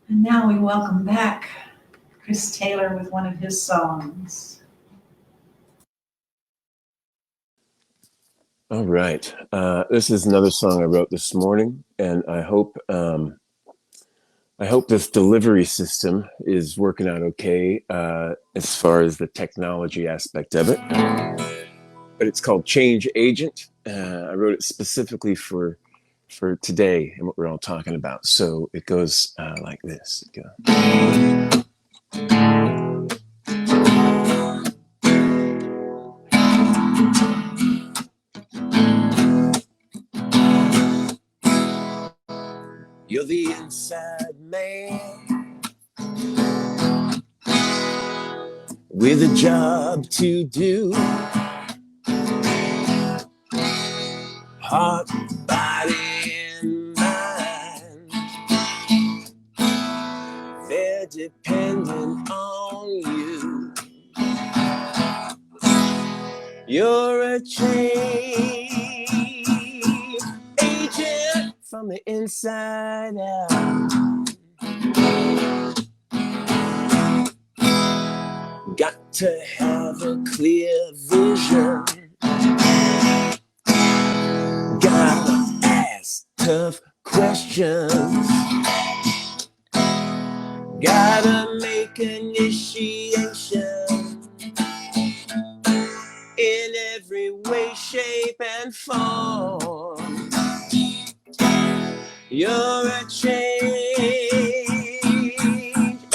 And now we welcome back Chris Taylor with one of his songs. All right. This is another song I wrote this morning, and I hope this delivery system is working out okay as far as the technology aspect of it. But it's called Change Agent. I wrote it specifically for today and what we're all talking about. So it goes like this. You're the inside man with a job to do. Heart, body, and mind, they're dependent on you. You're a change agent from the inside out. Got to have a clear vision. Gotta ask tough questions. Gotta make initiation in every way, shape, and form. You're a change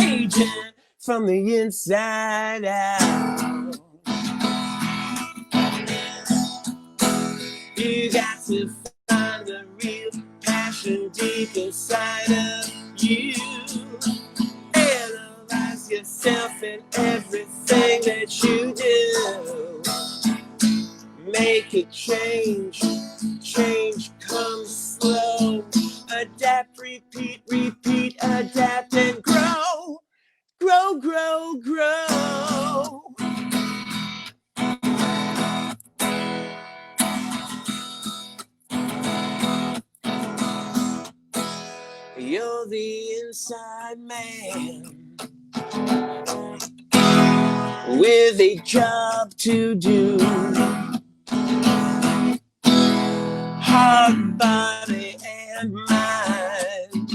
agent from the inside out. You got to find the real passion deep inside of you. Analyze yourself in everything that you do. Make a change. Change comes slow. Adapt, repeat, repeat, adapt and grow. Grow, grow, grow. You're the inside man with a job to do. Heart, body, and mind,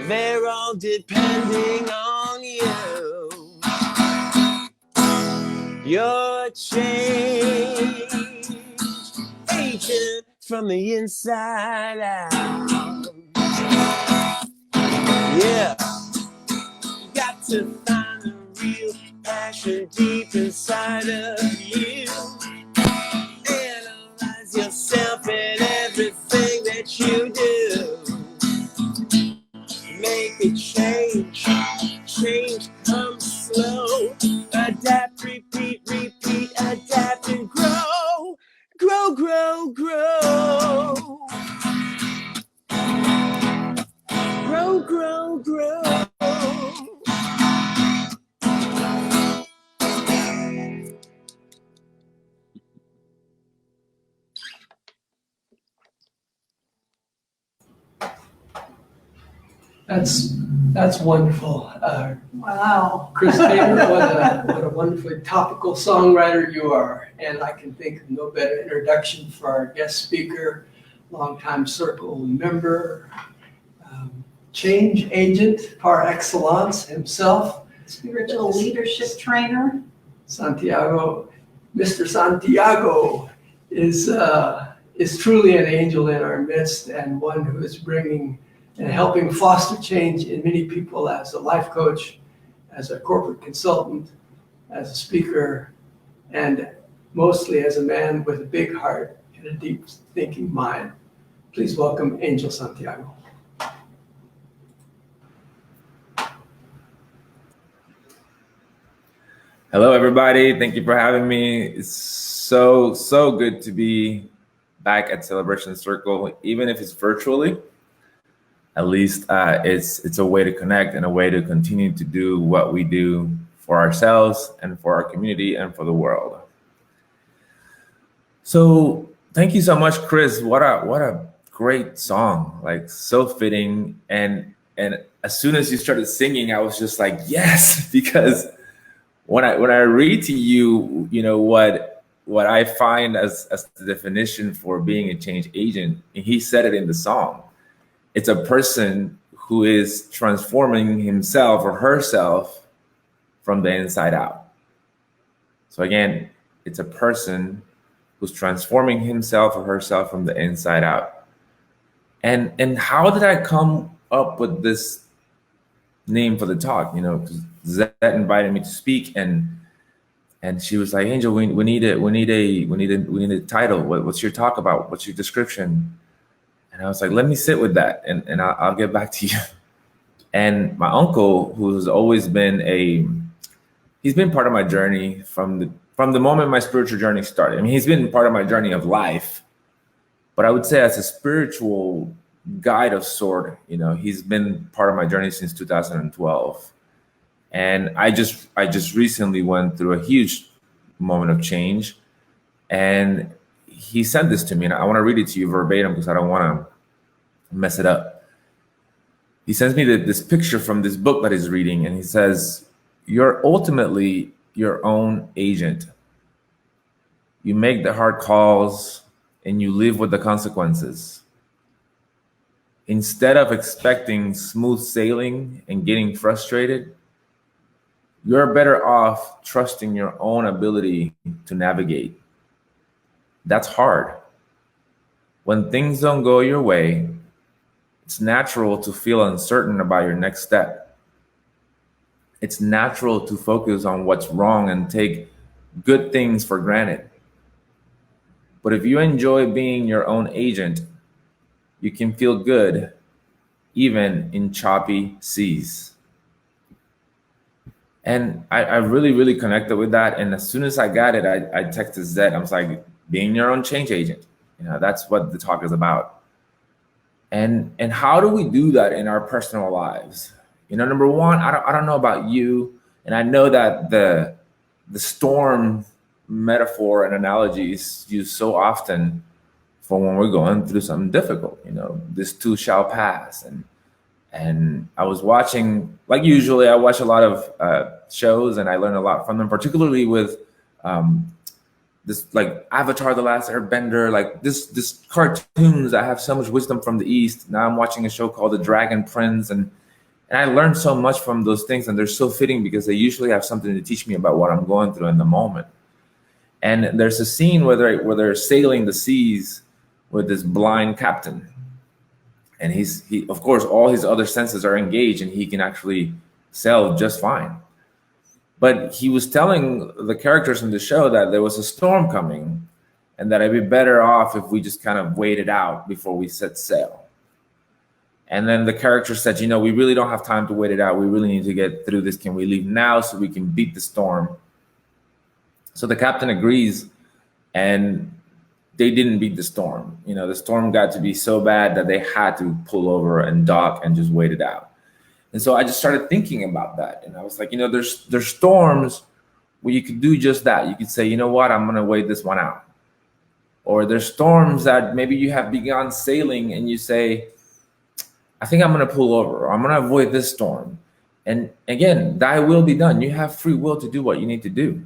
they're all depending on you. You're a change agent from the inside out. Yeah, got to find the real passion deep inside of you. Analyze yourself in everything that you do. Make a change. Change comes slow. Adapt, repeat, repeat, adapt and grow. Grow, grow, grow. Grow, grow, grow. That's wonderful. Wow. Chris Taylor, what a wonderfully topical songwriter you are. And I can think of no better introduction for our guest speaker, longtime Circle member, change agent par excellence himself. Spiritual leadership trainer. Santiago. Mr. Santiago is truly an angel in our midst and one who is bringing and helping foster change in many people as a life coach, as a corporate consultant, as a speaker, and mostly as a man with a big heart and a deep thinking mind. Please welcome Angel Santiago. Hello, everybody. Thank you for having me. It's so good to be back at Celebration Circle, even if it's virtually. At least it's a way to connect and a way to continue to do what we do for ourselves and for our community and for the world. So thank you so much, Chris. What a great song, like so fitting. And And as soon as you started singing, I was just like, yes, because when I read to you, what I find as the definition for being a change agent, and he said it in the song, it's a person who is transforming himself or herself from the inside out. So again, it's a person who's transforming himself or herself from the inside out. And how did I come up with this name for the talk? Because Zette invited me to speak, and she was like, Angel, we need a title. What's your talk about? What's your description? And I was like, let me sit with that, and I'll get back to you. And my uncle, who's always been he's been part of my journey from the moment my spiritual journey started. I mean, he's been part of my journey of life, but I would say as a spiritual guide of sort, he's been part of my journey since 2012. And I just recently went through a huge moment of change, and he sent this to me, and I want to read it to you verbatim because I don't want to mess it up. He sends me this picture from this book that he's reading, and he says, "You're ultimately your own agent. You make the hard calls and you live with the consequences. Instead of expecting smooth sailing and getting frustrated, you're better off trusting your own ability to navigate. That's hard. When things don't go your way, it's natural to feel uncertain about your next step. It's natural to focus on what's wrong and take good things for granted. But if you enjoy being your own agent, you can feel good even in choppy seas." And I really, really connected with that. And as soon as I got it, I texted Zed. I was like, being your own change agent. That's what the talk is about. And how do we do that in our personal lives? Number one, I don't know about you, and I know that the storm metaphor and analogy is used so often for when we're going through something difficult. This too shall pass. And I was watching, like usually, I watch a lot of shows, and I learn a lot from them, particularly with this, like Avatar: The Last Airbender, like this cartoons that have so much wisdom from the East. Now I'm watching a show called The Dragon Prince, and I learned so much from those things, and they're so fitting because they usually have something to teach me about what I'm going through in the moment. And there's a scene where they're sailing the seas with this blind captain. And he of course, all his other senses are engaged, and he can actually sail just fine. But he was telling the characters in the show that there was a storm coming, and that I'd be better off if we just kind of waited out before we set sail. And then the character said, we really don't have time to wait it out. We really need to get through this. Can we leave now so we can beat the storm? So the captain agrees, and they didn't beat the storm. The storm got to be so bad that they had to pull over and dock and just wait it out. And so I just started thinking about that. And I was like, there's storms where you could do just that. You could say, I'm going to wait this one out. Or there's storms that maybe you have begun sailing and you say, I think I'm going to pull over, or I'm going to avoid this storm. And again, thy will be done. You have free will to do what you need to do.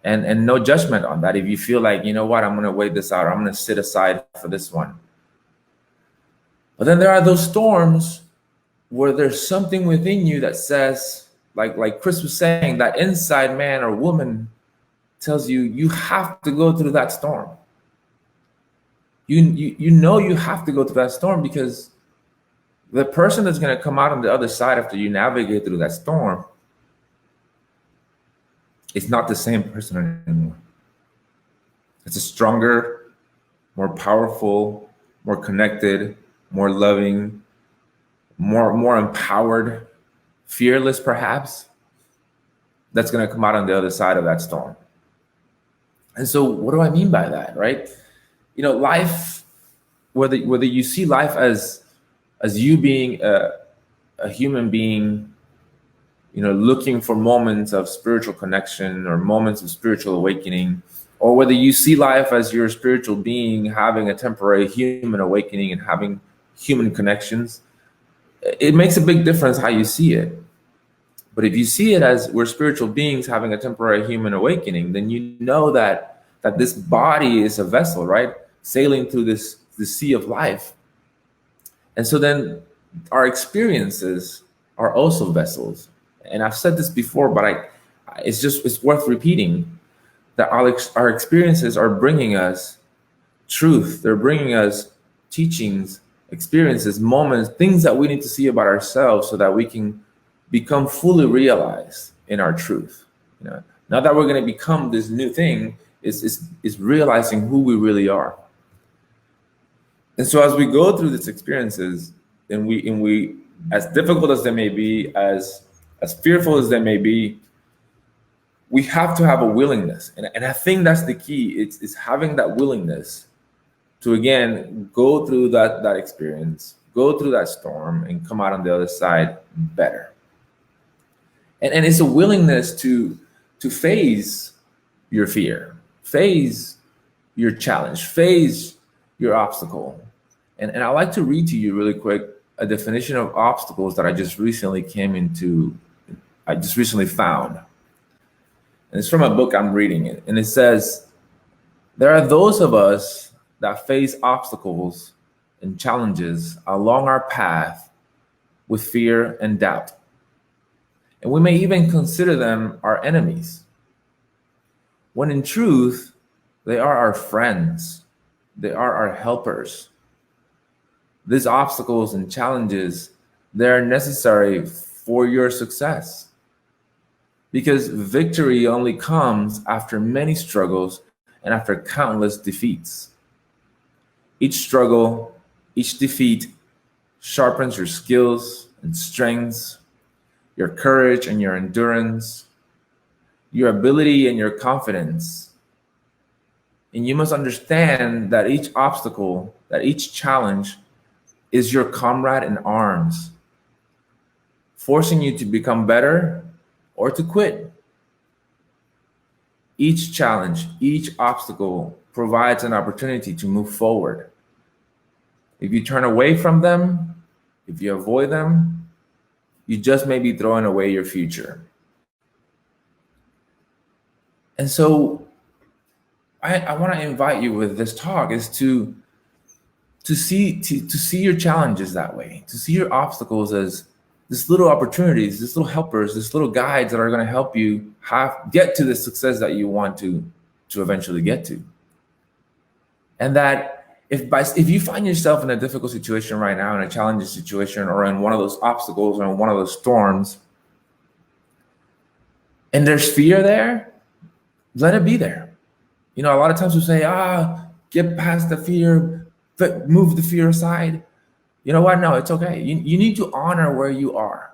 And no judgment on that. If you feel like, I'm going to wait this out, or I'm going to sit aside for this one. But then there are those storms where there's something within you that says, like Chris was saying, that inside man or woman tells you, you have to go through that storm. You have to go through that storm, because the person that's going to come out on the other side after you navigate through that storm, it's not the same person anymore. It's a stronger, more powerful, more connected, more loving, more empowered, fearless perhaps, that's going to come out on the other side of that storm. And so what do I mean by that, right? Life, whether you see life as you being a human being, looking for moments of spiritual connection or moments of spiritual awakening, or whether you see life as your spiritual being having a temporary human awakening and having human connections, it makes a big difference how you see it. But if you see it as we're spiritual beings having a temporary human awakening, then you know that this body is a vessel, right? Sailing through the sea of life. And so then our experiences are also vessels. And I've said this before, but it's worth repeating that our experiences are bringing us truth. They're bringing us teachings, experiences, moments, things that we need to see about ourselves so that we can become fully realized in our truth. Not that we're going to become this new thing, is realizing who we really are. And so as we go through these experiences, and we as difficult as they may be, as fearful as they may be, we have to have a willingness. And I think that's the key. It's having that willingness to, again, go through that experience, go through that storm, and come out on the other side better. And it's a willingness to face your fear, face your challenge, face your obstacle. And I'd like to read to you really quick a definition of obstacles that I just recently found. And it's from a book I'm reading it. And it says, there are those of us that face obstacles and challenges along our path with fear and doubt. And we may even consider them our enemies, when in truth, they are our friends. They are our helpers. These obstacles and challenges, they're necessary for your success, because victory only comes after many struggles and after countless defeats. Each struggle, each defeat sharpens your skills and strengths, your courage and your endurance, your ability and your confidence. And you must understand that each obstacle, that each challenge is your comrade in arms, forcing you to become better or to quit. Each challenge, each obstacle provides an opportunity to move forward. If you turn away from them, if you avoid them, you just may be throwing away your future. And so I want to invite you with this talk is to see your challenges that way, to see your obstacles as these little opportunities, these little helpers, these little guides that are going to help you get to the success that you want to eventually get to. And that if you find yourself in a difficult situation right now, in a challenging situation, or in one of those obstacles, or in one of those storms, and there's fear there, let it be there. A lot of times we say, get past the fear, move the fear aside. You know what? No, it's okay. You need to honor where you are.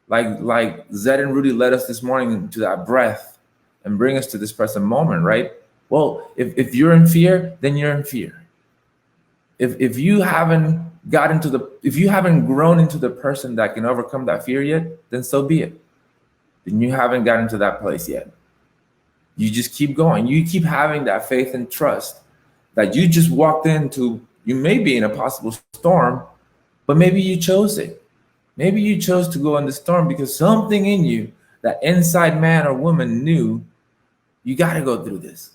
Like Zed and Rudy led us this morning to that breath and bring us to this present moment, right? Well, if you're in fear, then you're in fear. If you haven't grown into the person that can overcome that fear yet, then so be it. Then you haven't gotten to that place yet. You just keep going. You keep having that faith and trust that you just walked into. You may be in a possible storm, but maybe you chose it. Maybe you chose to go in the storm because something in you, that inside man or woman, knew you got to go through this.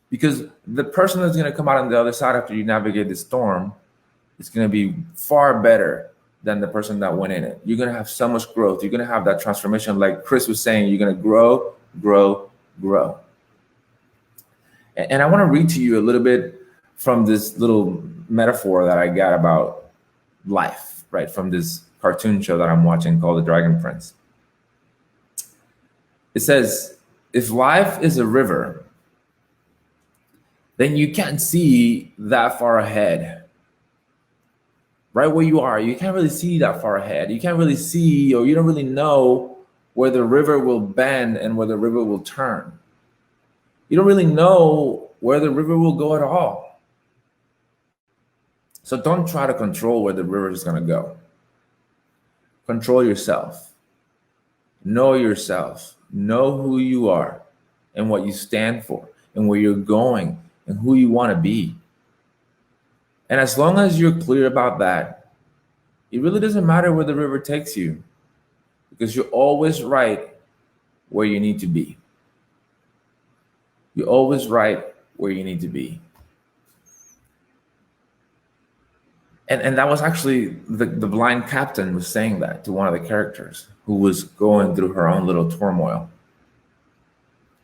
Because the person that's going to come out on the other side after you navigate the storm is going to be far better than the person that went in it. You're going to have so much growth. You're going to have that transformation. Like Chris was saying, you're going to grow, grow, grow. And I want to read to you a little bit from this little metaphor that I got about life, right? From this cartoon show that I'm watching called The Dragon Prince. It says, if life is a river, then you can't see that far ahead. Right where you are, you can't really see that far ahead. You can't really see, or you don't really know where the river will bend and where the river will turn. You don't really know where the river will go at all. So don't try to control where the river is going to go. Control yourself. Know yourself. Know who you are and what you stand for and where you're going and who you want to be. And as long as you're clear about that, it really doesn't matter where the river takes you, because you're always right where you need to be. You're always right where you need to be. And that was actually the blind captain was saying that to one of the characters who was going through her own little turmoil.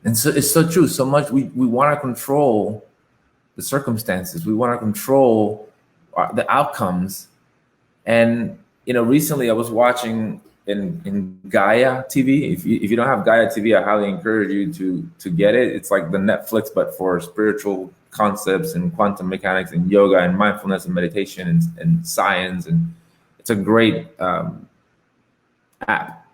And so it's so true. So much we want to control the circumstances. We want to control the outcomes. And, recently I was watching in Gaia TV. If you don't have Gaia TV, I highly encourage you to get it. It's like the Netflix, but for spiritual concepts and quantum mechanics and yoga and mindfulness and meditation and science. And it's a great app.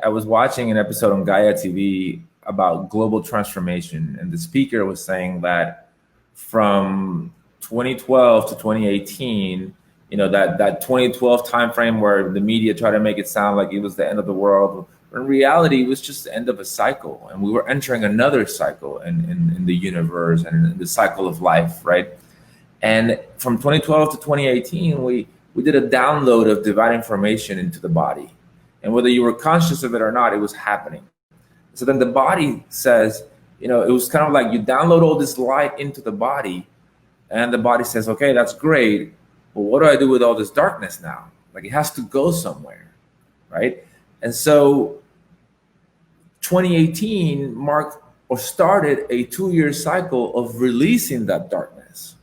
I was watching an episode on Gaia TV about global transformation. And the speaker was saying that from 2012 to 2018, that 2012 timeframe where the media tried to make it sound like it was the end of the world. In reality, it was just the end of a cycle, and we were entering another cycle in the universe and in the cycle of life, right? And from 2012 to 2018, we did a download of divine information into the body, and whether you were conscious of it or not, it was happening. So then the body says, it was kind of like you download all this light into the body, and the body says, okay, that's great, but what do I do with all this darkness now? Like, it has to go somewhere, right? And so 2018 marked or started a 2-year cycle of releasing that darkness.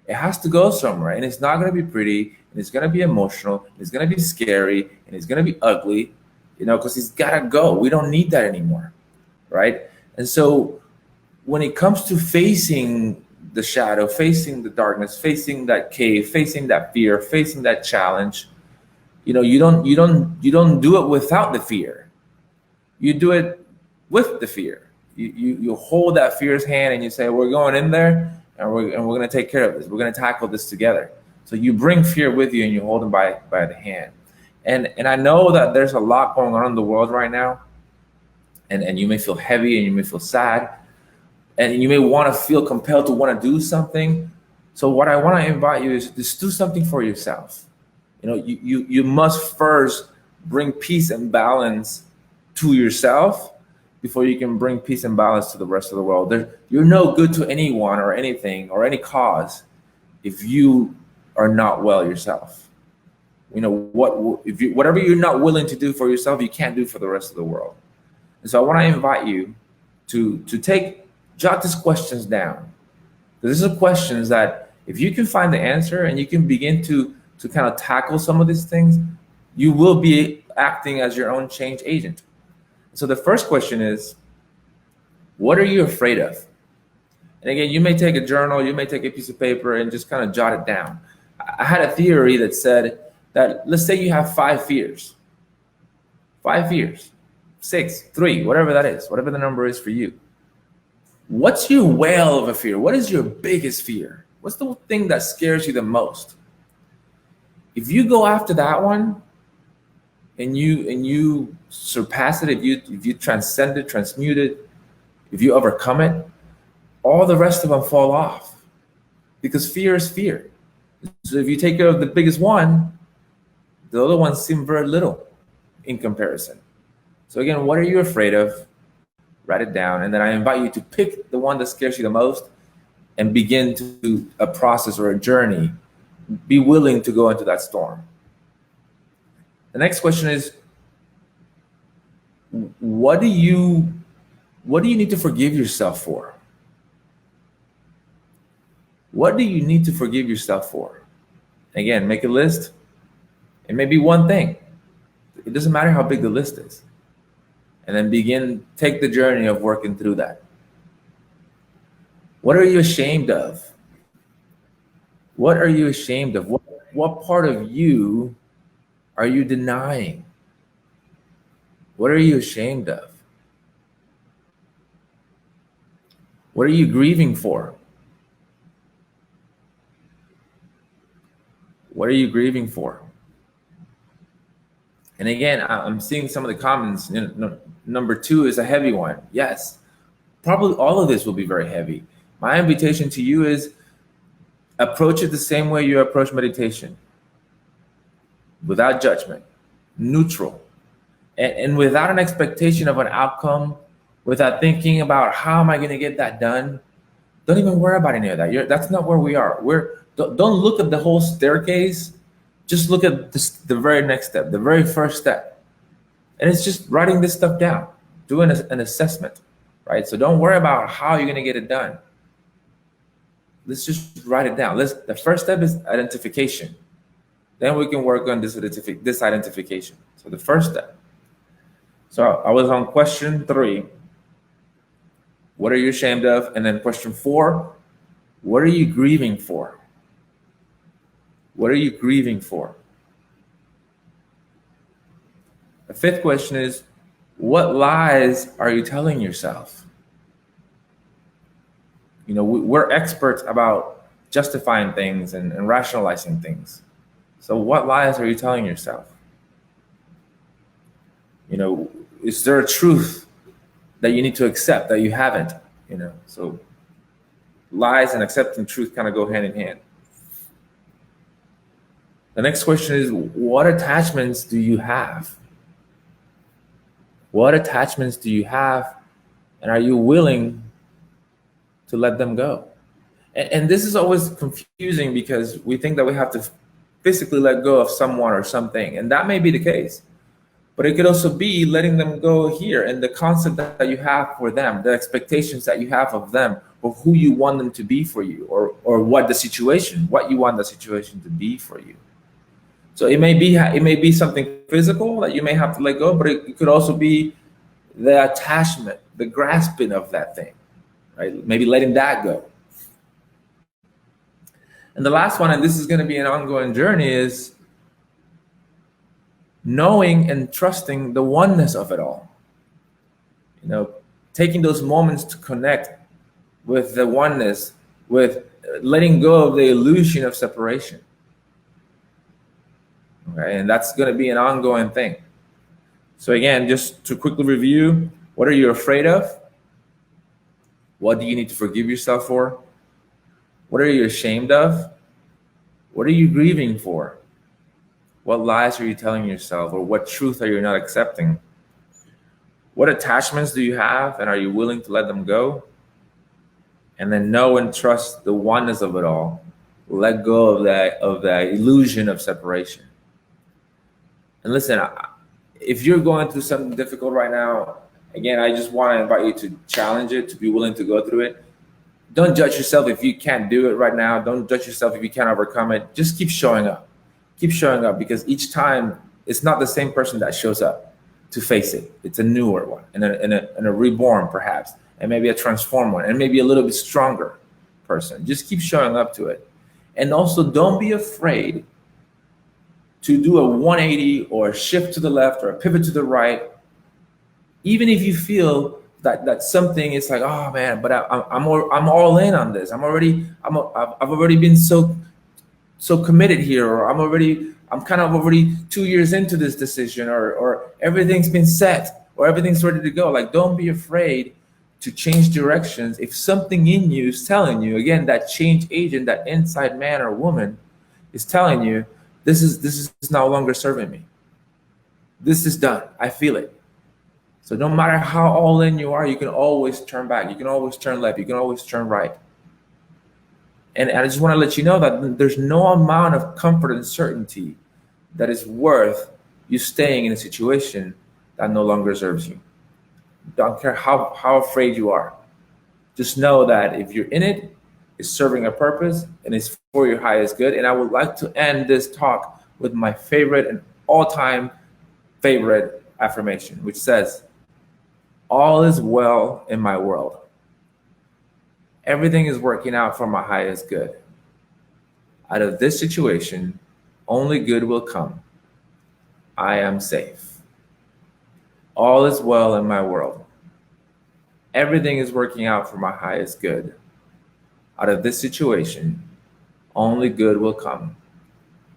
It has to go somewhere, and it's not going to be pretty, and it's going to be emotional, and it's going to be scary, and it's going to be ugly, because it's got to go. We don't need that anymore, right? And so when it comes to facing the shadow, facing the darkness, facing that cave, facing that fear, facing that challenge, you don't do it without the fear. You do it with the fear. You hold that fear's hand and you say, we're going in there and we're going to take care of this. We're going to tackle this together. So you bring fear with you and you hold them by the hand. And I know that there's a lot going on in the world right now. And you may feel heavy and you may feel sad. And you may want to feel compelled to want to do something. So what I want to invite you is just do something for yourself. You must first bring peace and balance to yourself before you can bring peace and balance to the rest of the world. You're no good to anyone or anything or any cause if you are not well yourself. Whatever you're not willing to do for yourself, you can't do for the rest of the world. And so I want to invite you to jot these questions down. These are questions that if you can find the answer and you can begin to kind of tackle some of these things, you will be acting as your own change agent. So the first question is, what are you afraid of? And again, you may take a journal, you may take a piece of paper and just kind of jot it down. I had a theory that said that, let's say you have 5 fears. 5 fears, 6, 3, whatever that is, whatever the number is for you. What's your whale of a fear? What is your biggest fear? What's the thing that scares you the most? If you go after that one and you surpass it, if you transcend it, transmute it, if you overcome it, all the rest of them fall off, because fear is fear. So if you take care of the biggest one, the other ones seem very little in comparison. So again, what are you afraid of? Write it down, and then I invite you to pick the one that scares you the most and begin to a process or a journey. Be willing to go into that storm. The next question is, what do you need to forgive yourself for? What do you need to forgive yourself for? Again, make a list. It may be one thing. It doesn't matter how big the list is. And then take the journey of working through that. What are you ashamed of? What are you ashamed of? What part of you are you denying? What are you ashamed of? What are you grieving for? What are you grieving for? And again, I'm seeing some of the comments. Number 2 is a heavy one. Yes, probably all of this will be very heavy. My invitation to you is approach it the same way you approach meditation. without judgment, neutral, and without an expectation of an outcome, without thinking about how am I going to get that done. Don't even worry about any of that. That's not where we are. Don't look at the whole staircase. Just look at the very next step, the very first step. And it's just writing this stuff down, doing an assessment, right? So don't worry about how you're going to get it done. Let's just write it down. The first step is identification. Then we can work on this identification. So the first step. So I was on question 3. What are you ashamed of? And then question 4, what are you grieving for? What are you grieving for? The 5th question is, what lies are you telling yourself? You know, we're experts about justifying things and rationalizing things. So what lies are you telling yourself? You know, is there a truth that you need to accept that you haven't? You know, so lies and accepting truth kind of go hand in hand. The next question is, what attachments do you have? What attachments do you have, and are you willing to let them go? And this is always confusing because we think that we have to physically let go of someone or something, and that may be the case. But it could also be letting them go here, and the concept that you have for them, the expectations that you have of them, of who you want them to be for you, or what you want the situation to be for you. So it may be something physical that you may have to let go, but it could also be the attachment, the grasping of that thing, right? Maybe letting that go. And the last one, and this is going to be an ongoing journey, is knowing and trusting the oneness of it all. You know, taking those moments to connect with the oneness, with letting go of the illusion of separation. Okay, and that's going to be an ongoing thing. So again, just to quickly review, what are you afraid of? What do you need to forgive yourself for? What are you ashamed of? What are you grieving for? What lies are you telling yourself, or what truth are you not accepting? What attachments do you have, and are you willing to let them go? And then know and trust the oneness of it all. Let go of that illusion of separation. And listen, if you're going through something difficult right now, again, I just want to invite you to challenge it, to be willing to go through it. Don't judge yourself if you can't do it right now. Don't judge yourself if you can't overcome it. Just keep showing up. Keep showing up, because each time it's not the same person that shows up to face it. It's a newer one, and a reborn perhaps, and maybe a transformed one, and maybe a little bit stronger person. Just keep showing up to it. And also, don't be afraid to do a 180 or a shift to the left or a pivot to the right, even if you feel that something is like, oh man, but I'm all in on this. I've already been so committed here, or I'm kind of already 2 years into this decision, or everything's been set, or everything's ready to go. Like, don't be afraid to change directions. If something in you is telling you, again, that change agent, that inside man or woman is telling you, this is no longer serving me. This is done. I feel it. So no matter how all in you are, you can always turn back. You can always turn left. You can always turn right. And I just want to let you know that there's no amount of comfort and certainty that is worth you staying in a situation that no longer serves you. Don't care how afraid you are. Just know that if you're in it, it's serving a purpose and it's for your highest good. And I would like to end this talk with my favorite and all-time favorite affirmation, which says, all is well in my world. Everything is working out for my highest good. Out of this situation, only good will come. I am safe. All is well in my world. Everything is working out for my highest good. Out of this situation, only good will come.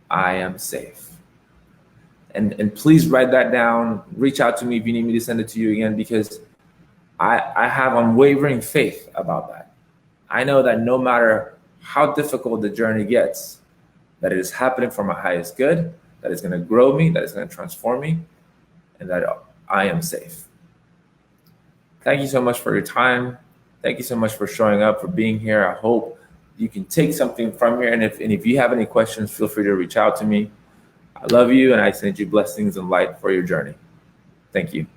I am safe. And please write that down. Reach out to me if you need me to send it to you again, because I have unwavering faith about that. I know that no matter how difficult the journey gets, that it is happening for my highest good, that is going to grow me, that is going to transform me, and that I am safe. Thank you so much for your time. Thank you so much for showing up, for being here. I hope you can take something from here. And if you have any questions, feel free to reach out to me. I love you, and I send you blessings and light for your journey. Thank you.